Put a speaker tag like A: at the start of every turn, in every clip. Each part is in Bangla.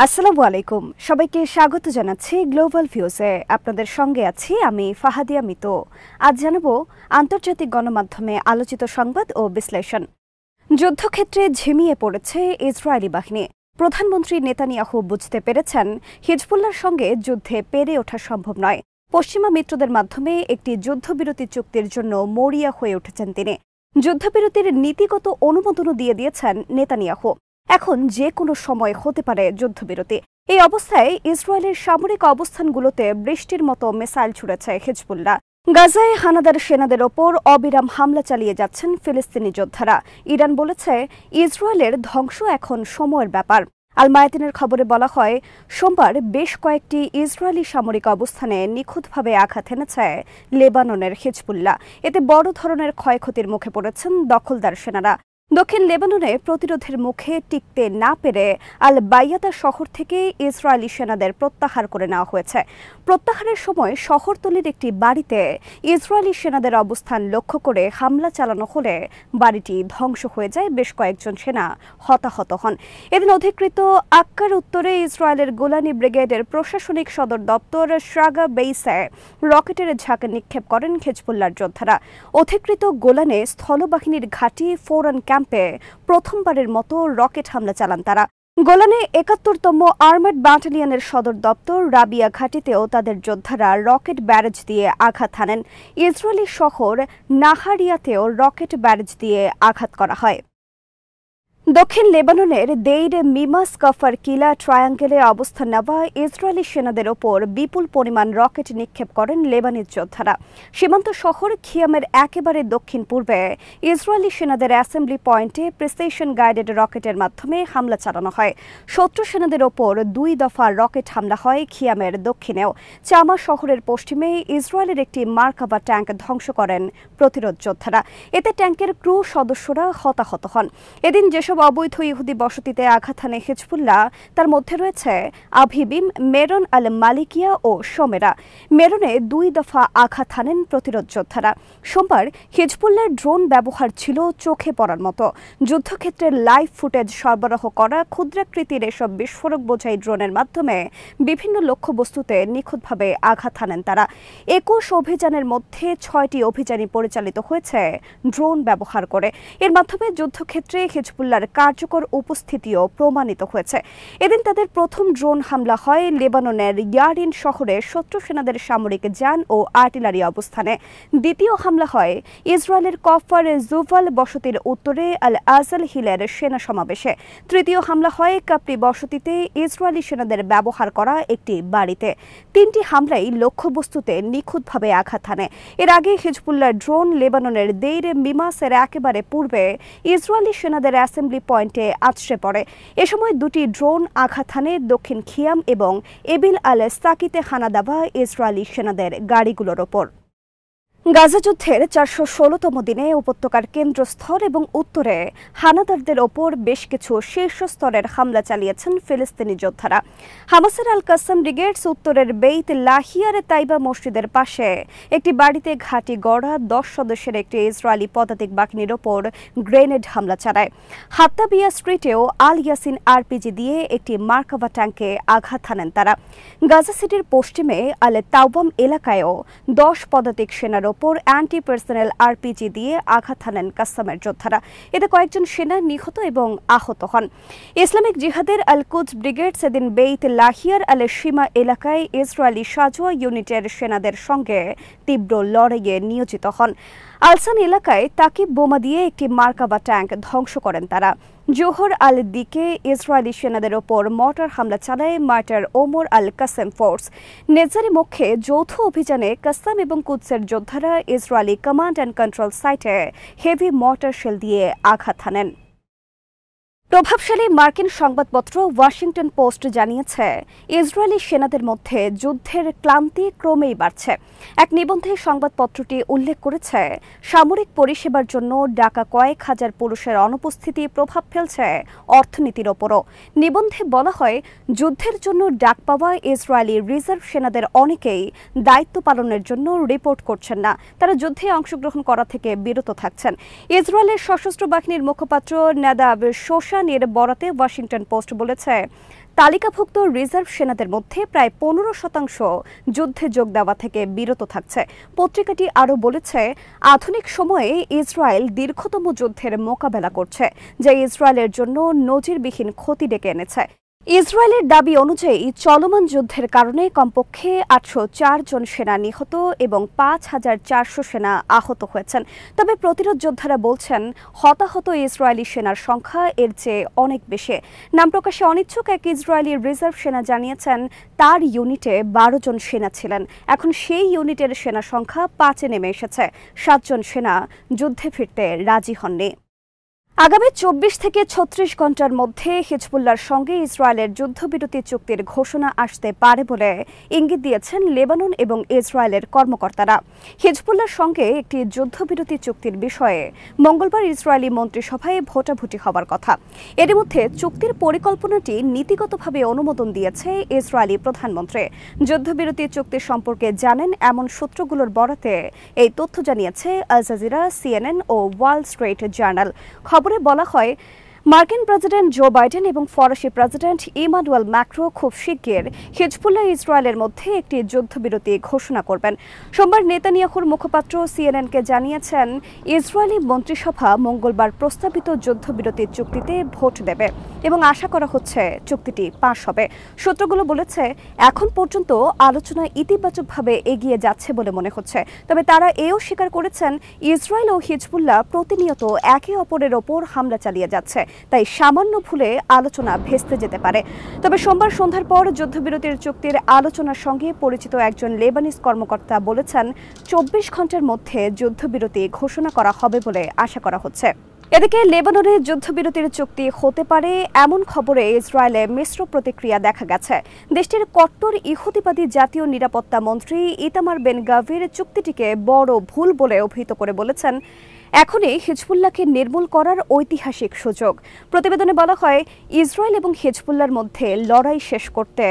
A: আসসালামু আলাইকুম, সবাইকে স্বাগত জানাচ্ছি গ্লোবাল ভিউজে। আপনাদের সঙ্গে আছি আমি ফাহাদিয়া মিতু। আজ জানাবো আন্তর্জাতিক গণমাধ্যমে আলোচিত সংবাদ ও বিশ্লেষণ। যুদ্ধক্ষেত্রে ঝিমিয়ে পড়েছে ইসরায়েলি বাহিনী। প্রধানমন্ত্রী নেতানিয়াহু বুঝতে পেরেছেন হিজবুল্লাহর সঙ্গে যুদ্ধে পেরে ওঠা সম্ভব নয়। পশ্চিমা মিত্রদের মাধ্যমে একটি যুদ্ধবিরতি চুক্তির জন্য মরিয়া হয়ে উঠেছেন তিনি। যুদ্ধবিরতির নীতিগত অনুমোদনও দিয়ে দিয়েছেন নেতানিয়াহু। এখন যে কোনো সময় হতে পারে যুদ্ধবিরতি। এই অবস্থায় ইসরায়েলের সামরিক অবস্থানগুলোতে বৃষ্টির মতো মিসাইল ছুড়েছে হিজবুল্লাহ। গাজায় হানাদার সেনাদের ওপর অবিরাম হামলা চালিয়ে যাচ্ছেন ফিলিস্তিনি যোদ্ধারা। ইরান বলেছে ইসরায়েলের ধ্বংস এখন সময়ের ব্যাপার। আল মায়াতিনের খবরে বলা হয়, সোমবার বেশ কয়েকটি ইসরায়েলি সামরিক অবস্থানে নিখুঁতভাবে আঘাত এনেছে লেবাননের হিজবুল্লাহ। এতে বড় ধরনের ক্ষয়ক্ষতির মুখে পড়েছেন দখলদার সেনারা। দক্ষিণ লেবাননে প্রতিরোধের মুখে টিকতে না পেরে আল বাইয়াদা শহর থেকে ইসরায়েলি সেনাদের প্রত্যাহার করে নেওয়া হয়েছে। প্রত্যাহারের সময় শহরতলির একটি বাড়িতে ইসরায়েলি সেনাদের অবস্থান লক্ষ্য করে হামলা চালানো হলে বাড়িটি ধ্বংস হয়ে যায়। বেশ কয়েকজন সেনা হতাহত হন। এদিন অধিকৃত আক্কার উত্তরে ইসরায়েলের গোলানি ব্রিগেডের প্রশাসনিক সদর দপ্তর শ্রাগা বেইসে রকেটের ঝাঁকে নিক্ষেপ করেন হিজবুল্লাহর যোদ্ধারা। অধিকৃত গোলানে স্থলবাহিনীর ঘাঁটি ফোরান ক্যাম্পে প্রথমবারের মতো রকেট হামলা চালান তারা। গোলানে ৭১তম আর্মার্ড ব্যাটালিয়নের সদর দপ্তর রাবিয়া ঘাঁটিতেও তাদের যোদ্ধারা রকেট ব্যারেজ দিয়ে আঘাত হানেন। ইসরায়েলি শহর নাহারিয়াতেও রকেট ব্যারেজ দিয়ে আঘাত করা হয়। দক্ষিণ লেবাননের দেইর মিমাস কফার কিলা ট্রায়াঙ্গেলে অবস্থান নেওয়া ইসরায়েলি সেনাদের ওপর বিপুল পরিমাণ রকেট নিক্ষেপ করেন লেবানিজ যোদ্ধারা। সীমান্ত শহর খিয়ামের একেবারে দক্ষিণ পূর্বে ইসরায়েলি সেনাদের অ্যাসেম্বলি পয়েন্টে প্রিসিশন গাইডেড রকেটের মাধ্যমে হামলা চালানো হয়। শত্রু সেনাদের ওপর ২ দফা রকেট হামলা হয় খিয়ামের দক্ষিণেও। চামা শহরের পশ্চিমে ইসরায়েলের একটি মার্কাভা ট্যাঙ্ক ধ্বংস করেন প্রতিরোধ যোদ্ধারা। এতে ট্যাঙ্কের ক্রু সদস্যরা হতাহত হন। এদিন যেসব অবৈধ ইহুদি বসতিতে আঘাত হানে হিজবুল্লাহ, তার মধ্যে রয়েছে আভিবিম, মেরন আল মালিকিয়া ও সোমেরা। মেরনে ২ দফা আঘাত হানেন প্রতিরোধ যোদ্ধারা। সোমবার হিজবুল্লাহর ড্রোন ব্যবহার ছিল চোখে পড়ার মতো। যুদ্ধক্ষেত্রের লাইভ ফুটেজ সরবরাহ করা ক্ষুদ্রাকৃতির এসব বিস্ফোরক বোঝাই ড্রোনের মাধ্যমে বিভিন্ন লক্ষ্যবস্তুতে নিখুঁতভাবে আঘাত হানেন তারা। ২১ অভিযানের মধ্যে ৬টি অভিযানই পরিচালিত হয়েছে ড্রোন ব্যবহার করে। এর মাধ্যমে যুদ্ধক্ষেত্রে হিজবুল্লাহর কার্যকর উপস্থিতিও প্রমাণিত হয়েছে। এদিন তাদের প্রথম ড্রোন হামলা হয় লেবাননের ইয়ারিন শহরে শত্রু সেনাদের সামরিক যান ও আর্টিলারি অবস্থানে। দ্বিতীয় হামলা হয় ইসরায়েলের কফার জুভাল বসতির উত্তরে আল আজাল হিলের সেনা সমাবেশে। তৃতীয় হামলা হয় কাপ্রি বসতিতে ইসরায়েলি সেনাদের ব্যবহার করা একটি বাড়িতে। ৩টি হামলাই লক্ষ্যবস্তুতে নিখুঁতভাবে আঘাত হানে। এর আগে হিজবুল্লাহর ড্রোন লেবাননের দেইর মিমাসের একেবারে পূর্বে ইসরায়েলি সেনাদের অ্যাসেম্বলি পয়েন্টে আছড়ে পড়ে। এ সময় ২টি ড্রোন আঘাত হানে দক্ষিণ খিয়াম এবং এবিল আল সাকিতে হানা দেওয়া ইসরায়েলি সেনাদের গাড়িগুলোর ওপর। গাজা যুদ্ধের ৪১৬তম দিনে উপত্যকার কেন্দ্রস্থল এবং উত্তরে হানাদারদের ওপর বেশ কিছু শীর্ষস্তরের হামলা চালিয়েছেন ফিলিস্তিনি যোদ্ধারা। হামাসের আল কাসাম ব্রিগেডস উত্তরের বেইত লাহিয়ার তাইবা মসজিদের পাশে একটি বাড়িতে ঘাঁটি গড়া ১০ সদস্যের একটি ইসরায়েলি পদাতিক বাহিনীর ওপর গ্রেনেড হামলা চালায়। হাত্তাবিয়া স্ট্রিটেও আল ইয়াসিন আরপিজি দিয়ে একটি মার্কাভা ট্যাঙ্কে আঘাত হানেন তারা। গাজা সিটির পশ্চিমে আল তাওবাম এলাকায়ও ১০ পদাতিক সেনার ওপর অ্যান্টি পার্সোনাল আরপিজি দিয়ে আঘাত হানেন কাসামের যোদ্ধারা। এতে কয়েকজন সেনা নিহত এবং আহত হন। ইসলামিক জিহাদের আল কুদস ব্রিগেড সেদিন বেইত লাহিয়ার আল সীমা এলাকায় ইসরায়েলি সাজোয়া ইউনিটের সেনাদের সঙ্গে তীব্র লড়াইয়ে নিয়োজিত হন। আলসান এলাকায় তাকিব বোমা দিয়ে একটি মার্কাভা ট্যাঙ্ক ধ্বংস করেন তারা। জোহর আল দিকে ইসরায়েলি সেনাদের ওপর মর্টার হামলা চালায় মার্টার ওমর আল কাসেম ফোর্স। নেজারি মুখে যৌথ অভিযানে কাসাম এবং কুদসের যোদ্ধারা ইসরায়েলি কমান্ড অ্যান্ড কন্ট্রোল সাইটে হেভি মর্টার শেল দিয়ে আঘাত হানেন। প্রভাবশালী মার্কিন সংবাদপত্র ওয়াশিংটন পোস্ট জানিয়েছে, ইসরায়েলি সেনাদের মধ্যে যুদ্ধের ক্লান্তি ক্রমেই বাড়ছে। এক নিবন্ধে সংবাদপত্রটি উল্লেখ করেছে, সামরিক পরিষেবার জন্য ডাকা কয়েক হাজার পুরুষের অনুপস্থিতি প্রভাব ফেলছে অর্থনীতির ওপরও। নিবন্ধে বলা হয়, যুদ্ধের জন্য ডাক পাওয়া ইসরায়েলি রিজার্ভ সেনাদের অনেকেই দায়িত্ব পালনের জন্য রিপোর্ট করছেন না। তারা যুদ্ধে অংশগ্রহণ করা থেকে বিরত থাকছেন। ইসরায়েলের সশস্ত্র বাহিনীর মুখপাত্র নাদাব শোশান প্রতিষ্ঠান এর বরাতে ওয়াশিংটন পোস্ট বলেছে, তালিকাভুক্ত রিজার্ভ সেনাদের মধ্যে প্রায় 15% যুদ্ধে যোগ দেওয়া থেকে বিরত থাকছে। পত্রিকাটি আরও বলেছে, আধুনিক সময়ে ইসরায়েল দীর্ঘতম যুদ্ধের মোকাবেলা করছে, যা ইসরায়েলের জন্য নজিরবিহীন ক্ষতি ডেকে এনেছে। ইসরায়েলের দাবি অনুযায়ী চলমান যুদ্ধের কারণে কমপক্ষে 804 জন সেনা নিহত এবং 5400 সেনা আহত হয়েছেন। তবে প্রতিরোধ যোদ্ধারা বলছেন, হতাহত ইসরায়েলি সেনার সংখ্যা এর চেয়ে অনেক বেশি। নাম প্রকাশে অনিচ্ছুক এক ইসরায়েলি রিজার্ভ সেনা জানিয়েছেন, তার ইউনিটে 12 জন সেনা ছিলেন। এখন সেই ইউনিটের সেনা সংখ্যা 5-এ নেমে এসেছে। 7 জন সেনা যুদ্ধে ফিরতে রাজি হননি। আগামী 24 থেকে 36 ঘণ্টার মধ্যে হিজবুল্লাহর সঙ্গে ইসরায়েলের যুদ্ধবিরতি চুক্তির ঘোষণা আসতে পারে বলে ইঙ্গিত দিয়েছেন লেবানন এবং ইসরায়েলের কর্মকর্তারা। হিজবুল্লাহর সঙ্গে একটি যুদ্ধবিরতি চুক্তির বিষয়ে মঙ্গলবার ইসরায়েলি মন্ত্রিসভায় ভোটাভুটি হবার কথা। এর মধ্যে চুক্তির পরিকল্পনাটি নীতিগতভাবে অনুমোদন দিয়েছে ইসরায়েলি প্রধানমন্ত্রী। যুদ্ধবিরতি চুক্তি সম্পর্কে জানেন এমন সূত্রগুলোর বরাতে এই তথ্য জানিয়েছে আল জাজিরা, সিএনএন ও ওয়াল স্ট্রিট জার্নাল। খবরে বলা হয়, মার্কিন প্রেসিডেন্ট জো বাইডেন এবং ফরাসি প্রেসিডেন্ট ইমানুয়েল ম্যাক্রো খুব শিগগির হিজবুল্লাহ ইসরায়েলের মধ্যে একটি যুদ্ধবিরতি ঘোষণা করবেন। সোমবার নেতানিয়াহুর মুখপাত্র সিএনএনকে জানিয়েছেন, ইসরায়েলি মন্ত্রিসভা মঙ্গলবার প্রস্তাবিত যুদ্ধবিরতির চুক্তিতে ভোট দেবে এবং আশা করা হচ্ছে চুক্তিটি পাশ হবে। সূত্রগুলো বলেছে, এখন পর্যন্ত আলোচনা ইতিবাচকভাবে এগিয়ে যাচ্ছে বলে মনে হচ্ছে। তবে তারা এও স্বীকার করেছেন, ইসরায়েল ও হিজবুল্লাহ প্রতিনিয়ত একে অপরের ওপর হামলা চালিয়ে যাচ্ছে, তাই সামান্য ভুলে আলোচনা ভেস্তে যেতে পারে। তবে সোমবার সন্ধ্যার পর যুদ্ধবিরতির চুক্তির আলোচনার সঙ্গে পরিচিত একজন লেবানিজ কর্মকর্তা বলেছেন, 24 ঘণ্টার মধ্যে যুদ্ধবিরতি ঘোষণা করা হবে বলে আশা করা হচ্ছে। এদিকে লেবাননে যুদ্ধবিরতির চুক্তি হতে পারে এমন খবরে ইসরায়েলে মিশ্র প্রতিক্রিয়া দেখা গেছে। দেশটির কট্টর ইহুদিবাদী জাতীয় নিরাপত্তা মন্ত্রী ইতামার বেন গাভির চুক্তিটিকে বড় ভুল বলে অভিহিত করে বলেছেন, এখনই হিজবুল্লাহকে নির্মূল করার ঐতিহাসিক সুযোগ। প্রতিবেদনে বলা হয়, ইসরায়েল এবং হিজবুল্লাহর মধ্যে লড়াই শেষ করতে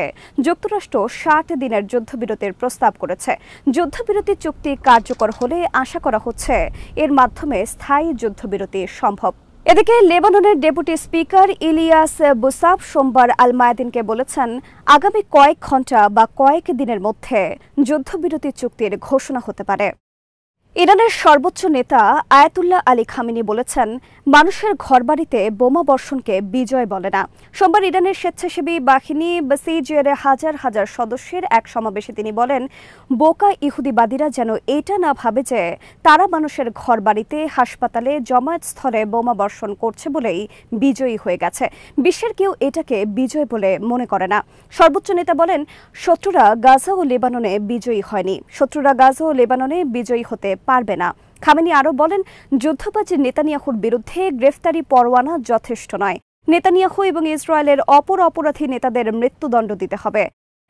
A: যুক্তরাষ্ট্র 60 দিনের যুদ্ধবিরতির প্রস্তাব করেছে। যুদ্ধবিরতি চুক্তি কার্যকর হলে আশা করা হচ্ছে এর মাধ্যমে স্থায়ী যুদ্ধবিরতি সম্ভব। এদিকে লেবাননের ডেপুটি স্পিকার ইলিয়াস বুসাব সোমবার আল মায়াদিনকে বলেছেন, আগামী কয়েক ঘণ্টা বা কয়েক দিনের মধ্যে যুদ্ধবিরতি চুক্তির ঘোষণা হতে পারে। ইরানের সর্বোচ্চ নেতা আয়াতুল্লাহ আলী খামেনি বলেছেন, মানুষের ঘরবাড়িতে বোমা বর্ষণকে বিজয় বলে না। সোমবার ইরানের স্বেচ্ছাসেবী বাহিনী বেসিজের হাজার হাজার সদস্যের এক সমাবেশে তিনি বলেন, বোকা ইহুদিবাদীরা যেন এটা না ভাবে যে তারা মানুষের ঘরবাড়িতে, হাসপাতালে, জমায়েতস্থলে বোমা বর্ষণ করছে বলেই বিজয়ী হয়ে গেছে। বিশ্বের কেউ এটাকে বিজয় বলে মনে করে না। সর্বোচ্চ নেতা বলেন, শত্রুরা গাজা ও লেবাননে বিজয়ী হয়নি, শত্রুরা গাজা ও লেবাননে বিজয়ী হতে পারবে না। খামেনি আরও বলেন, যুদ্ধবাজি নেতানিয়াহুর বিরুদ্ধে গ্রেফতারি পরোয়ানা যথেষ্ট নয়। নেতানিয়াহু এবং ইসরায়েলের অপর অপরাধী নেতাদের মৃত্যুদণ্ড দিতে হবে।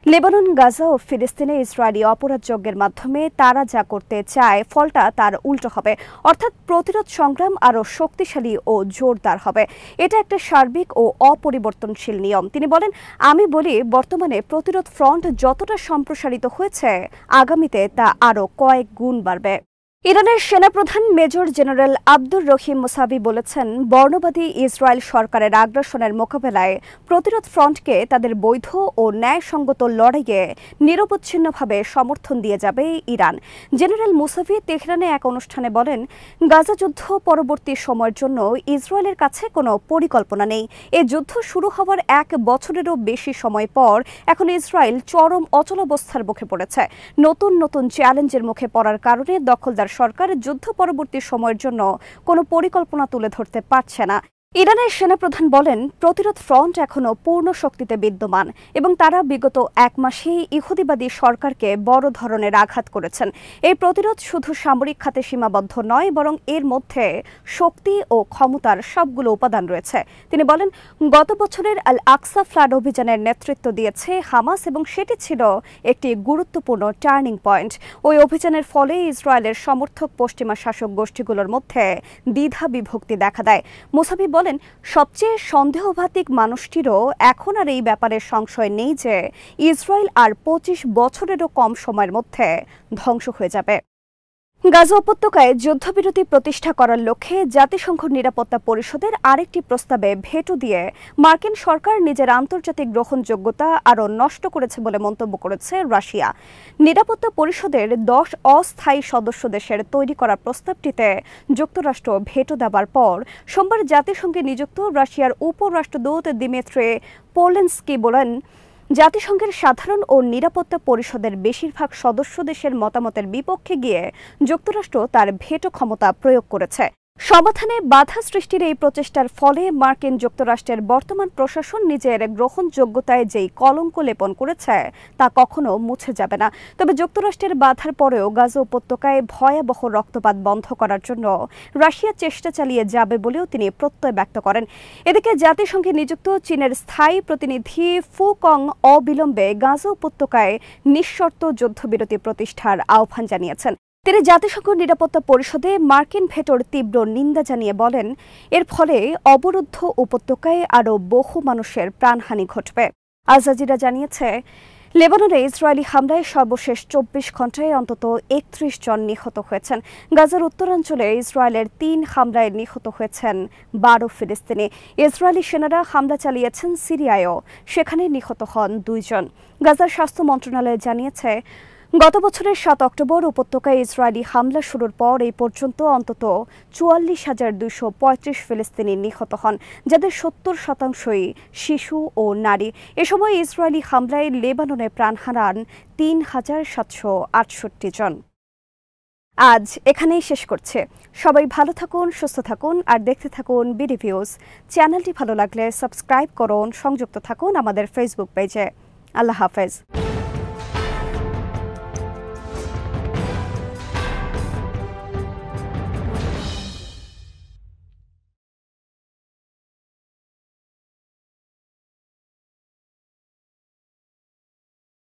A: লেবানন, গাজা ও ফিলিস্তিনে ইসরায়েলি অপরাধযজ্ঞের মাধ্যমে তারা যা করতে চায় ফলটা তার উল্টো হবে, অর্থাৎ প্রতিরোধ সংগ্রাম আরও শক্তিশালী ও জোরদার হবে। এটা একটা সার্বিক ও অপরিবর্তনশীল নিয়ম। তিনি বলেন, আমি বলি, বর্তমানে প্রতিরোধ ফ্রন্ট যতটা সম্প্রসারিত হয়েছে, আগামীতে তা আরও কয়েক গুণ বাড়বে। ইরানের সেনাপ্রধান মেজর জেনারেল আব্দুর রহিম মুসাবি বলেছেন, বর্ণবাদী ইসরায়েল সরকারের আগ্রাসনের মোকাবেলায় প্রতিরোধ ফ্রন্টকে তাদের বৈধ ও ন্যায়সঙ্গত লড়াইয়ে নিরবচ্ছিন্নভাবে সমর্থন দিয়ে যাবে ইরান। জেনারেল মুসাবি তেহরানে এক অনুষ্ঠানে বলেন, গাজা যুদ্ধ পরবর্তী সময়ের জন্য ইসরায়েলের কাছে কোনো পরিকল্পনা নেই। এই যুদ্ধ শুরু হওয়ার 1 বছরেরও বেশি সময় পর এখন ইসরায়েল চরম অচলাবস্থার মুখে পড়েছে। নতুন নতুন চ্যালেঞ্জের মুখে পড়ার কারণে দখলদার সরকার যুদ্ধ পরবর্তী সময়ের জন্য কোনো পরিকল্পনা তুলে ধরতে পারছে না। ইরানের সেনাপ্রধান বলেন, প্রতিরোধ ফ্রন্ট এখনও পূর্ণ শক্তিতে বিদ্যমান এবং তারা বিগত 1 মাসে ইহুদিবাদী সরকারকে বড় ধরনের আঘাত করেছেন। এই প্রতিরোধ শুধু সামরিক খাতে সীমাবদ্ধ নয়, বরং এর মধ্যে শক্তি ও ক্ষমতার সবগুলো উপাদান রয়েছে। তিনি বলেন, গত বছরের আল আকসা ফ্লাড অভিযানের নেতৃত্ব দিয়েছে হামাস এবং সেটি ছিল একটি গুরুত্বপূর্ণ টার্নিং পয়েন্ট। ওই অভিযানের ফলে ইসরায়েলের সমর্থক পশ্চিমা শাসক গোষ্ঠীগুলোর মধ্যে দ্বিধা বিভক্তি দেখা দেয়। মুসাবি বলেন, সবচেয়ে সন্দেহভাতিক মানুষটিরও এখন আর এই ব্যাপারে সংশয় নেই যে ইসরায়েল আর 25 বছরেরও কম সময়ের মধ্যে ধ্বংস হয়ে যাবে। গাজা উপত্যকায় যুদ্ধবিরতি প্রতিষ্ঠা করার লক্ষ্যে জাতিসংঘ নিরাপত্তা পরিষদের আরেকটি প্রস্তাবে ভেটো দিয়ে মার্কিন সরকার নিজের আন্তর্জাতিক গ্রহণযোগ্যতা আরও নষ্ট করেছে বলে মন্তব্য করেছে রাশিয়া। নিরাপত্তা পরিষদের 10 অস্থায়ী সদস্য দেশের তৈরি করা প্রস্তাবটিতে যুক্তরাষ্ট্র ভেটো দেওয়ার পর সোমবার জাতিসংঘে নিযুক্ত রাশিয়ার উপরাষ্ট্রদূত দিমিত্রি পোলেনস্কি বলেন, জাতিসংঘের সাধারণ ও নিরাপত্তা পরিষদের বেশিরভাগ সদস্য দেশের মতামতের বিপক্ষে গিয়ে যুক্তরাষ্ট্র তার ভেটো ক্ষমতা প্রয়োগ করেছে। সমাধানে বাধা সৃষ্টির এই প্রচেষ্টার ফলে মার্কিন যুক্তরাষ্ট্রের বর্তমান প্রশাসন নিজের গ্রহণযোগ্যতায় যেই কলঙ্ক লেপন করেছে তা কখনো মুছে যাবে না। তবে যুক্তরাষ্ট্রের বাধার পরেও গাজা উপত্যকায় ভয়াবহ রক্তপাত বন্ধ করার জন্য রাশিয়া চেষ্টা চালিয়ে যাবে বলেও তিনি প্রত্যয় ব্যক্ত করেন। এদিকে জাতিসংঘে নিযুক্ত চীনের স্থায়ী প্রতিনিধি ফু কং অবিলম্বে গাজা উপত্যকায় নিঃশর্ত যুদ্ধবিরতি প্রতিষ্ঠার আহ্বান জানিয়েছেন। তিনি জাতিসংঘ নিরাপত্তা পরিষদে মার্কিন ভেটোর তীব্র নিন্দা জানিয়ে বলেন, এর ফলে অবরুদ্ধ উপত্যকায় আরও বহু মানুষের প্রাণহানি ঘটবে। আল জাজিরা জানিয়েছে, লেবাননে ইসরায়েলি হামলায় সর্বশেষ 24 ঘণ্টায় অন্তত 31 জন নিহত হয়েছেন। গাজার উত্তরাঞ্চলে ইসরায়েলের 3 হামলায় নিহত হয়েছেন 12 ফিলিস্তিনি। ইসরায়েলি সেনারা হামলা চালিয়েছেন সিরিয়ায়ও, সেখানে নিহত হন 2 জন। গাজার স্বাস্থ্য মন্ত্রণালয় জানিয়েছে, গত বছরের 7 অক্টোবর উপত্যকায় ইসরায়েলি হামলা শুরুর পর এই পর্যন্ত অন্তত 44,235 ফিলিস্তিনি নিহত হন, যাদের 70% শিশু ও নারী। এ সময় ইসরায়েলি হামলায় লেবাননে প্রাণ হারান 3,768 জন। আজ এখানেই শেষ করছে। সবাই ভালো থাকুন, সুস্থ থাকুন আর দেখতে থাকুন বিডি ভিউজ। চ্যানেলটি ভালো লাগলে সাবস্ক্রাইব করুন, সংযুক্ত থাকুন আমাদের ফেসবুক পেজে। আল্লাহ হাফেজ।